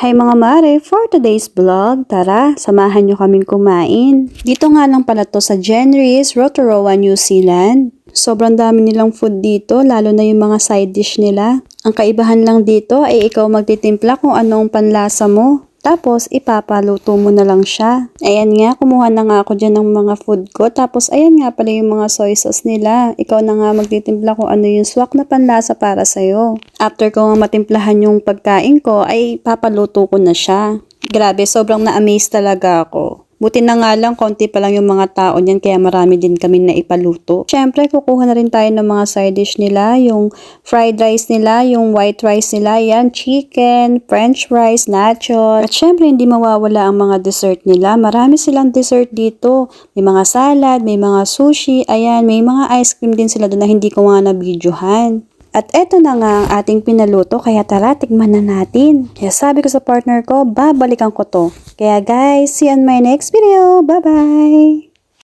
Hi mga mare, for today's vlog, tara, samahan nyo kaming kumain. Dito nga lang pala to sa Genry's, Rotorua, New Zealand. Sobrang dami nilang food dito, lalo na yung mga side dish nila. Ang kaibahan lang dito ay ikaw magtitimpla kung anong panlasa mo. Tapos, ipapaluto mo na lang siya. Ayan nga, kumuha na nga ako dyan ng mga food ko. Tapos, ayan nga pala yung mga soy sauce nila. Ikaw na nga magtitimpla kung ano yung swak na panlasa para sa'yo. After ko nga matimplahan yung pagkain ko, ay papaluto ko na siya. Grabe, sobrang na-amaze talaga ako. Buti na nga lang, konti pa lang yung mga tao niyan, kaya marami din kami na ipaluto. Siyempre, kukuha na rin tayo ng mga side dish nila, yung fried rice nila, yung white rice nila, yan, chicken, french fries, nachos. At siyempre, hindi mawawala ang mga dessert nila. Marami silang dessert dito. May mga salad, may mga sushi, ayan, may mga ice cream din sila doon na hindi ko nga na-videohan. At eto na nga ang ating pinaluto, kaya tara, tikman na natin. Kaya sabi ko sa partner ko, babalikan ko to. Kaya guys, see you on my next video. Bye-bye!